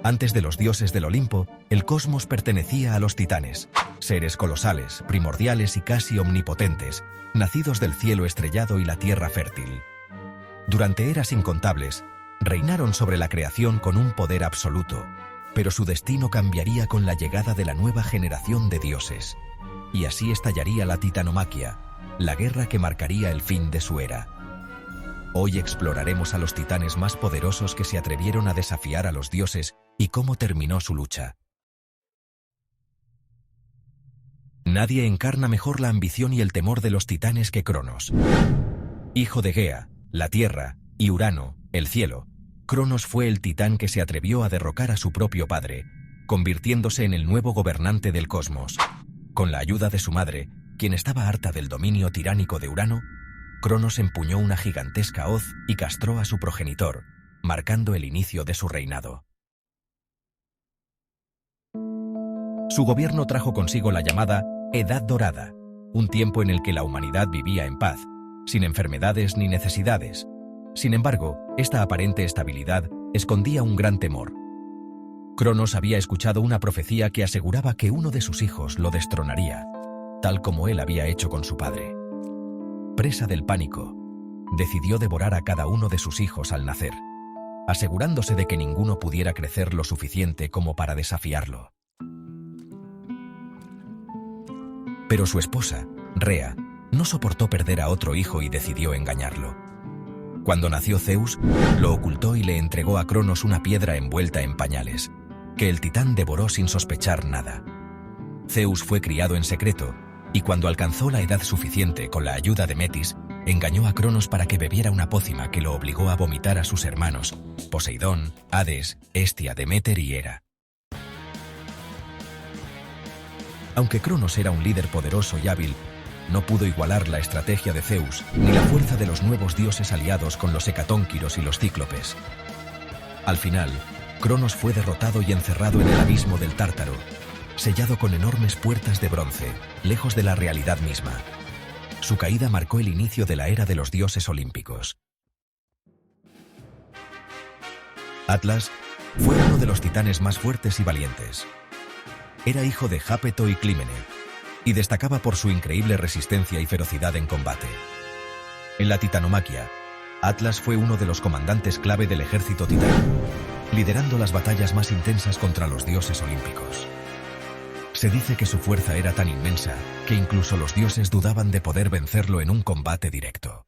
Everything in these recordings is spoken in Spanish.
Antes de los dioses del Olimpo, el cosmos pertenecía a los titanes, seres colosales, primordiales y casi omnipotentes, nacidos del cielo estrellado y la tierra fértil. Durante eras incontables, reinaron sobre la creación con un poder absoluto, pero su destino cambiaría con la llegada de la nueva generación de dioses. Y así estallaría la titanomaquia, la guerra que marcaría el fin de su era. Hoy exploraremos a los titanes más poderosos que se atrevieron a desafiar a los dioses y cómo terminó su lucha. Nadie encarna mejor la ambición y el temor de los titanes que Cronos. Hijo de Gea, la tierra, y Urano, el cielo, Cronos fue el titán que se atrevió a derrocar a su propio padre, convirtiéndose en el nuevo gobernante del cosmos. Con la ayuda de su madre, quien estaba harta del dominio tiránico de Urano, Cronos empuñó una gigantesca hoz y castró a su progenitor, marcando el inicio de su reinado. Su gobierno trajo consigo la llamada Edad Dorada, un tiempo en el que la humanidad vivía en paz, sin enfermedades ni necesidades. Sin embargo, esta aparente estabilidad escondía un gran temor. Cronos había escuchado una profecía que aseguraba que uno de sus hijos lo destronaría, tal como él había hecho con su padre. Presa del pánico, decidió devorar a cada uno de sus hijos al nacer, asegurándose de que ninguno pudiera crecer lo suficiente como para desafiarlo. Pero su esposa, Rea, no soportó perder a otro hijo y decidió engañarlo. Cuando nació Zeus, lo ocultó y le entregó a Cronos una piedra envuelta en pañales, que el titán devoró sin sospechar nada. Zeus fue criado en secreto, y cuando alcanzó la edad suficiente con la ayuda de Metis, engañó a Cronos para que bebiera una pócima que lo obligó a vomitar a sus hermanos, Poseidón, Hades, Hestia, Deméter y Hera. Aunque Cronos era un líder poderoso y hábil, no pudo igualar la estrategia de Zeus ni la fuerza de los nuevos dioses aliados con los hecatónquiros y los cíclopes. Al final, Cronos fue derrotado y encerrado en el abismo del Tártaro, sellado con enormes puertas de bronce, lejos de la realidad misma. Su caída marcó el inicio de la era de los dioses olímpicos. Atlas fue uno de los titanes más fuertes y valientes. Era hijo de Jápeto y Clímene, y destacaba por su increíble resistencia y ferocidad en combate. En la titanomaquia, Atlas fue uno de los comandantes clave del ejército titán, liderando las batallas más intensas contra los dioses olímpicos. Se dice que su fuerza era tan inmensa que incluso los dioses dudaban de poder vencerlo en un combate directo.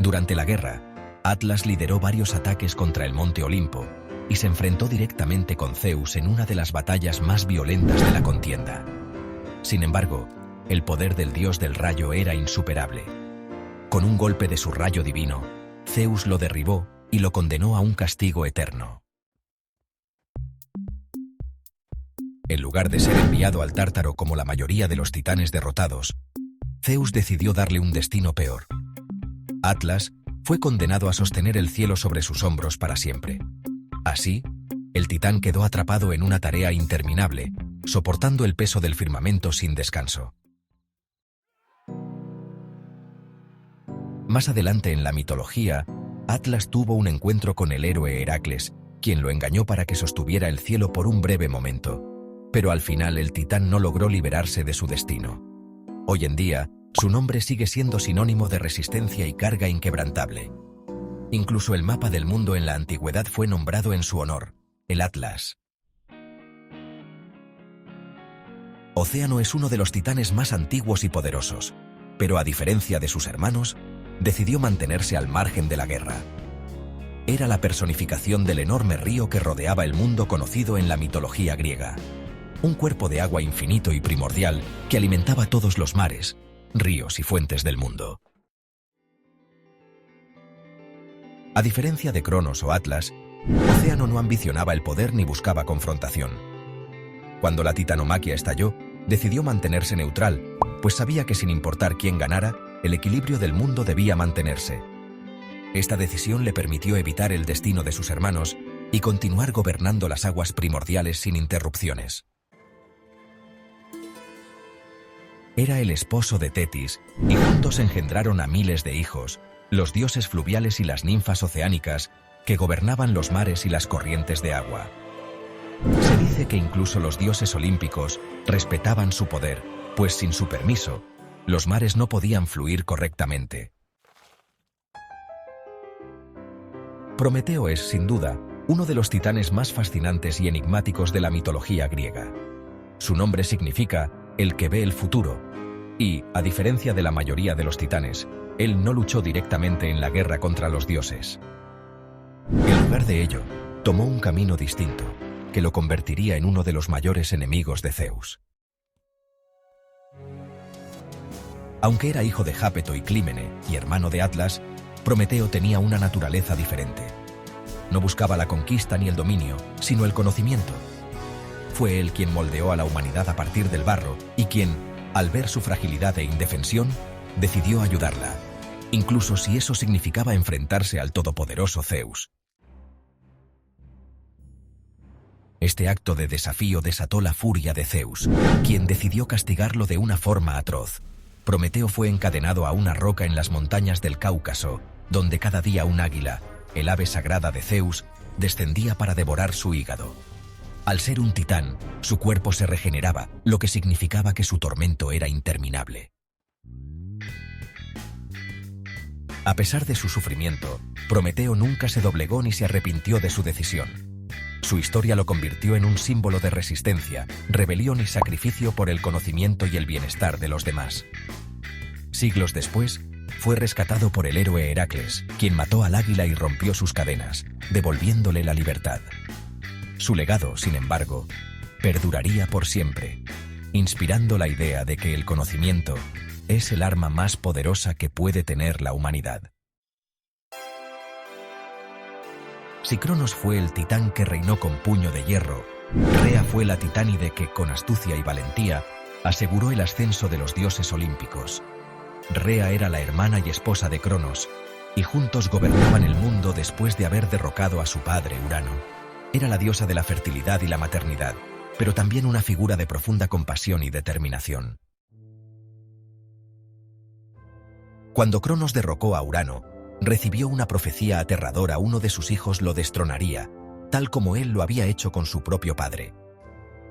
Durante la guerra, Atlas lideró varios ataques contra el monte Olimpo y se enfrentó directamente con Zeus en una de las batallas más violentas de la contienda. Sin embargo, el poder del dios del rayo era insuperable. Con un golpe de su rayo divino, Zeus lo derribó y lo condenó a un castigo eterno. En lugar de ser enviado al Tártaro como la mayoría de los titanes derrotados, Zeus decidió darle un destino peor. Atlas fue condenado a sostener el cielo sobre sus hombros para siempre. Así, el titán quedó atrapado en una tarea interminable, soportando el peso del firmamento sin descanso. Más adelante en la mitología, Atlas tuvo un encuentro con el héroe Heracles, quien lo engañó para que sostuviera el cielo por un breve momento. Pero al final el titán no logró liberarse de su destino. Hoy en día, su nombre sigue siendo sinónimo de resistencia y carga inquebrantable. Incluso el mapa del mundo en la antigüedad fue nombrado en su honor, el Atlas. Océano es uno de los titanes más antiguos y poderosos, pero a diferencia de sus hermanos, decidió mantenerse al margen de la guerra. Era la personificación del enorme río que rodeaba el mundo conocido en la mitología griega. Un cuerpo de agua infinito y primordial que alimentaba todos los mares, ríos y fuentes del mundo. A diferencia de Cronos o Atlas, Océano no ambicionaba el poder ni buscaba confrontación. Cuando la titanomaquia estalló, decidió mantenerse neutral, pues sabía que sin importar quién ganara, el equilibrio del mundo debía mantenerse. Esta decisión le permitió evitar el destino de sus hermanos y continuar gobernando las aguas primordiales sin interrupciones. Era el esposo de Tetis, y juntos engendraron a miles de hijos, los dioses fluviales y las ninfas oceánicas, que gobernaban los mares y las corrientes de agua. Se dice que incluso los dioses olímpicos respetaban su poder, pues sin su permiso, los mares no podían fluir correctamente. Prometeo es, sin duda, uno de los titanes más fascinantes y enigmáticos de la mitología griega. Su nombre significa el que ve el futuro, y, a diferencia de la mayoría de los titanes, él no luchó directamente en la guerra contra los dioses. En lugar de ello, tomó un camino distinto, que lo convertiría en uno de los mayores enemigos de Zeus. Aunque era hijo de Jápeto y Clímene y hermano de Atlas, Prometeo tenía una naturaleza diferente. No buscaba la conquista ni el dominio, sino el conocimiento. Fue él quien moldeó a la humanidad a partir del barro y quien, al ver su fragilidad e indefensión, decidió ayudarla, incluso si eso significaba enfrentarse al todopoderoso Zeus. Este acto de desafío desató la furia de Zeus, quien decidió castigarlo de una forma atroz. Prometeo fue encadenado a una roca en las montañas del Cáucaso, donde cada día un águila, el ave sagrada de Zeus, descendía para devorar su hígado. Al ser un titán, su cuerpo se regeneraba, lo que significaba que su tormento era interminable. A pesar de su sufrimiento, Prometeo nunca se doblegó ni se arrepintió de su decisión. Su historia lo convirtió en un símbolo de resistencia, rebelión y sacrificio por el conocimiento y el bienestar de los demás. Siglos después, fue rescatado por el héroe Heracles, quien mató al águila y rompió sus cadenas, devolviéndole la libertad. Su legado, sin embargo, perduraría por siempre, inspirando la idea de que el conocimiento es el arma más poderosa que puede tener la humanidad. Si Cronos fue el titán que reinó con puño de hierro, Rea fue la titánide que, con astucia y valentía, aseguró el ascenso de los dioses olímpicos. Rea era la hermana y esposa de Cronos, y juntos gobernaban el mundo después de haber derrocado a su padre Urano. Era la diosa de la fertilidad y la maternidad, pero también una figura de profunda compasión y determinación. Cuando Cronos derrocó a Urano, recibió una profecía aterradora: uno de sus hijos lo destronaría, tal como él lo había hecho con su propio padre.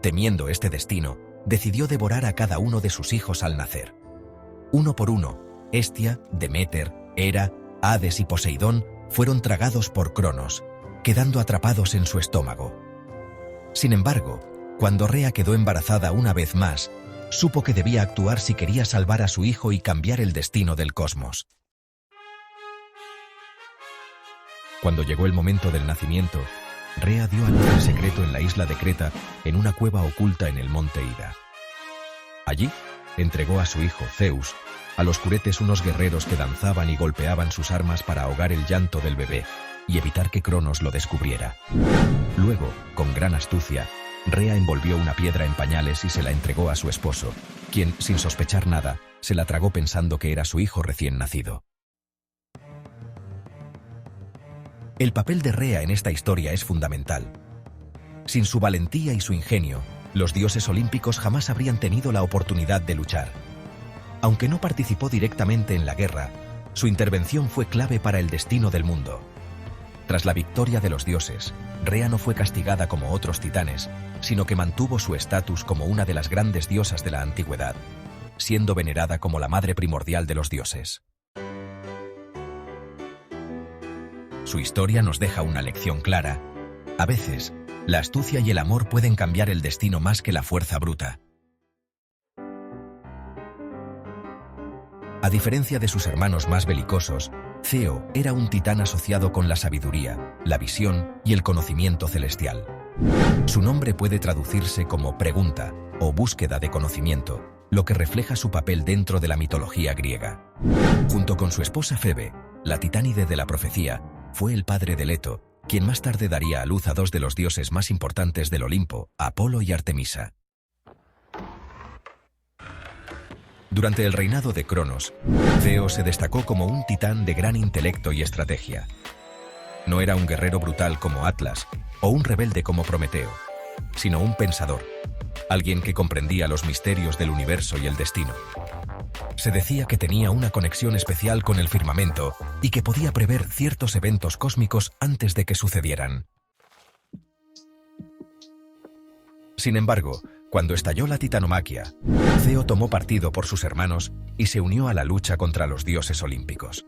Temiendo este destino, decidió devorar a cada uno de sus hijos al nacer. Uno por uno, Hestia, Deméter, Hera, Hades y Poseidón fueron tragados por Cronos, quedando atrapados en su estómago. Sin embargo, cuando Rea quedó embarazada una vez más, supo que debía actuar si quería salvar a su hijo y cambiar el destino del cosmos. Cuando llegó el momento del nacimiento, Rea dio a luz en secreto en la isla de Creta, en una cueva oculta en el monte Ida. Allí, entregó a su hijo, Zeus, a los curetes, unos guerreros que danzaban y golpeaban sus armas para ahogar el llanto del bebé y evitar que Cronos lo descubriera. Luego, con gran astucia, Rea envolvió una piedra en pañales y se la entregó a su esposo, quien, sin sospechar nada, se la tragó pensando que era su hijo recién nacido. El papel de Rea en esta historia es fundamental. Sin su valentía y su ingenio, los dioses olímpicos jamás habrían tenido la oportunidad de luchar. Aunque no participó directamente en la guerra, su intervención fue clave para el destino del mundo. Tras la victoria de los dioses, Rea no fue castigada como otros titanes, sino que mantuvo su estatus como una de las grandes diosas de la antigüedad, siendo venerada como la madre primordial de los dioses. Su historia nos deja una lección clara. A veces, la astucia y el amor pueden cambiar el destino más que la fuerza bruta. A diferencia de sus hermanos más belicosos, Ceo era un titán asociado con la sabiduría, la visión y el conocimiento celestial. Su nombre puede traducirse como pregunta o búsqueda de conocimiento, lo que refleja su papel dentro de la mitología griega. Junto con su esposa Febe, la titánide de la profecía, fue el padre de Leto, quien más tarde daría a luz a dos de los dioses más importantes del Olimpo, Apolo y Artemisa. Durante el reinado de Cronos, Ceo se destacó como un titán de gran intelecto y estrategia. No era un guerrero brutal como Atlas o un rebelde como Prometeo, sino un pensador, alguien que comprendía los misterios del universo y el destino. Se decía que tenía una conexión especial con el firmamento y que podía prever ciertos eventos cósmicos antes de que sucedieran. Sin embargo, cuando estalló la titanomaquia, Ceo tomó partido por sus hermanos y se unió a la lucha contra los dioses olímpicos.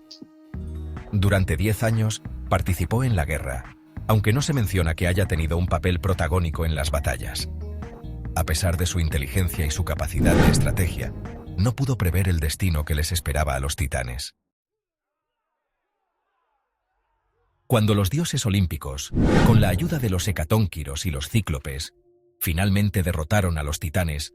Durante 10 años, participó en la guerra, aunque no se menciona que haya tenido un papel protagónico en las batallas. A pesar de su inteligencia y su capacidad de estrategia, no pudo prever el destino que les esperaba a los titanes. Cuando los dioses olímpicos, con la ayuda de los hecatónquiros y los cíclopes, finalmente derrotaron a los titanes,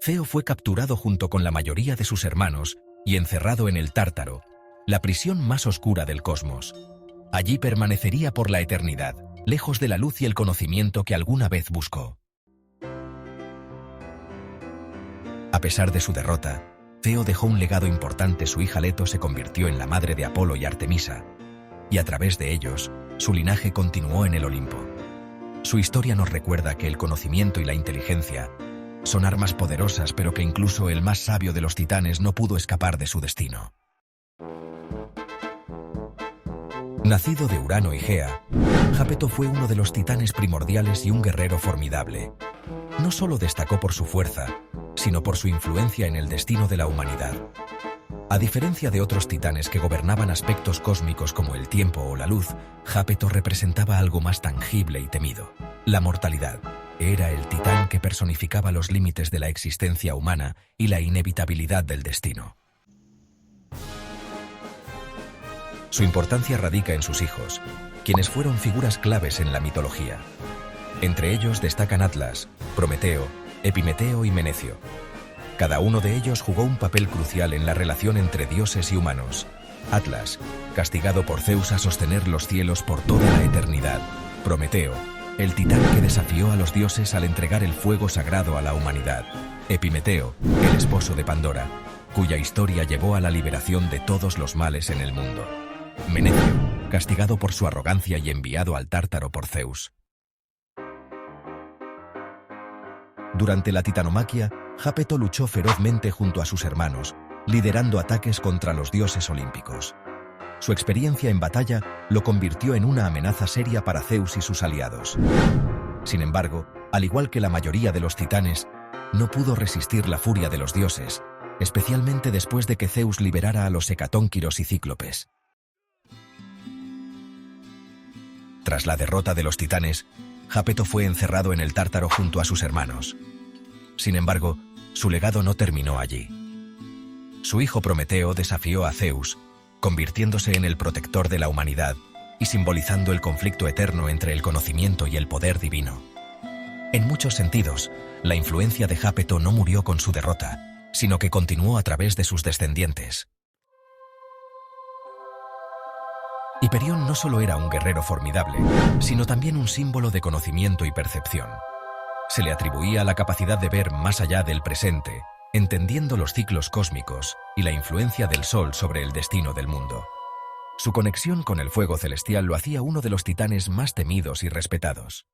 Ceo fue capturado junto con la mayoría de sus hermanos y encerrado en el Tártaro, la prisión más oscura del cosmos. Allí permanecería por la eternidad, lejos de la luz y el conocimiento que alguna vez buscó. A pesar de su derrota, Ceo dejó un legado importante. Su hija Leto se convirtió en la madre de Apolo y Artemisa, y a través de ellos, su linaje continuó en el Olimpo. Su historia nos recuerda que el conocimiento y la inteligencia son armas poderosas, pero que incluso el más sabio de los titanes no pudo escapar de su destino. Nacido de Urano y Gea, Jápeto fue uno de los titanes primordiales y un guerrero formidable. No solo destacó por su fuerza, sino por su influencia en el destino de la humanidad. A diferencia de otros titanes que gobernaban aspectos cósmicos como el tiempo o la luz, Jápeto representaba algo más tangible y temido: la mortalidad. Era el titán que personificaba los límites de la existencia humana y la inevitabilidad del destino. Su importancia radica en sus hijos, quienes fueron figuras claves en la mitología. Entre ellos destacan Atlas, Prometeo, Epimeteo y Menecio. Cada uno de ellos jugó un papel crucial en la relación entre dioses y humanos. Atlas, castigado por Zeus a sostener los cielos por toda la eternidad. Prometeo, el titán que desafió a los dioses al entregar el fuego sagrado a la humanidad. Epimeteo, el esposo de Pandora, cuya historia llevó a la liberación de todos los males en el mundo. Menecio, castigado por su arrogancia y enviado al Tártaro por Zeus. Durante la titanomaquia, Jápeto luchó ferozmente junto a sus hermanos, liderando ataques contra los dioses olímpicos. Su experiencia en batalla lo convirtió en una amenaza seria para Zeus y sus aliados. Sin embargo, al igual que la mayoría de los titanes, no pudo resistir la furia de los dioses, especialmente después de que Zeus liberara a los hecatónquiros y cíclopes. Tras la derrota de los titanes, Jápeto fue encerrado en el Tártaro junto a sus hermanos. Sin embargo, su legado no terminó allí. Su hijo Prometeo desafió a Zeus, convirtiéndose en el protector de la humanidad y simbolizando el conflicto eterno entre el conocimiento y el poder divino. En muchos sentidos, la influencia de Jápeto no murió con su derrota, sino que continuó a través de sus descendientes. Hiperión no solo era un guerrero formidable, sino también un símbolo de conocimiento y percepción. Se le atribuía la capacidad de ver más allá del presente, entendiendo los ciclos cósmicos y la influencia del Sol sobre el destino del mundo. Su conexión con el fuego celestial lo hacía uno de los titanes más temidos y respetados.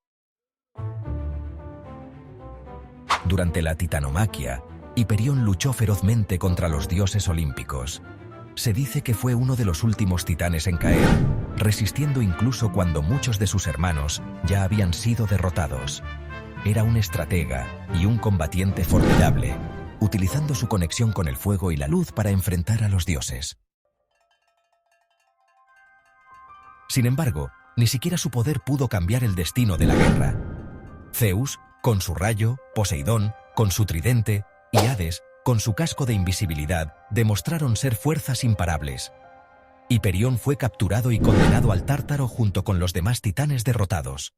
Durante la titanomaquia, Hiperión luchó ferozmente contra los dioses olímpicos. Se dice que fue uno de los últimos titanes en caer, resistiendo incluso cuando muchos de sus hermanos ya habían sido derrotados. Era un estratega y un combatiente formidable, utilizando su conexión con el fuego y la luz para enfrentar a los dioses. Sin embargo, ni siquiera su poder pudo cambiar el destino de la guerra. Zeus, con su rayo, Poseidón, con su tridente, y Hades, con su casco de invisibilidad, demostraron ser fuerzas imparables. Hiperión fue capturado y condenado al Tártaro junto con los demás titanes derrotados.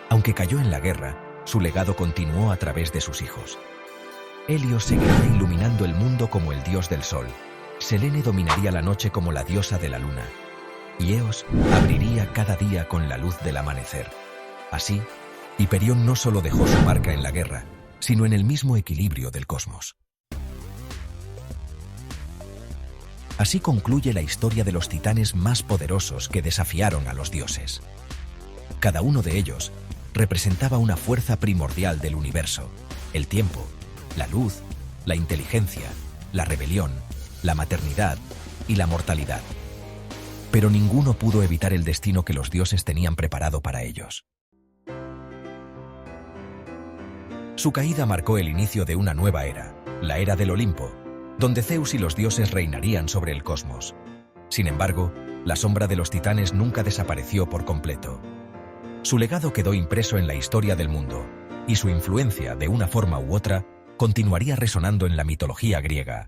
Aunque cayó en la guerra, su legado continuó a través de sus hijos. Helios seguiría iluminando el mundo como el dios del sol. Selene dominaría la noche como la diosa de la luna. Y Eos abriría cada día con la luz del amanecer. Así, Hiperión no solo dejó su marca en la guerra, sino en el mismo equilibrio del cosmos. Así concluye la historia de los titanes más poderosos que desafiaron a los dioses. Cada uno de ellos representaba una fuerza primordial del universo, el tiempo, la luz, la inteligencia, la rebelión, la maternidad y la mortalidad. Pero ninguno pudo evitar el destino que los dioses tenían preparado para ellos. Su caída marcó el inicio de una nueva era, la era del Olimpo, donde Zeus y los dioses reinarían sobre el cosmos. Sin embargo, la sombra de los titanes nunca desapareció por completo. Su legado quedó impreso en la historia del mundo, y su influencia, de una forma u otra, continuaría resonando en la mitología griega,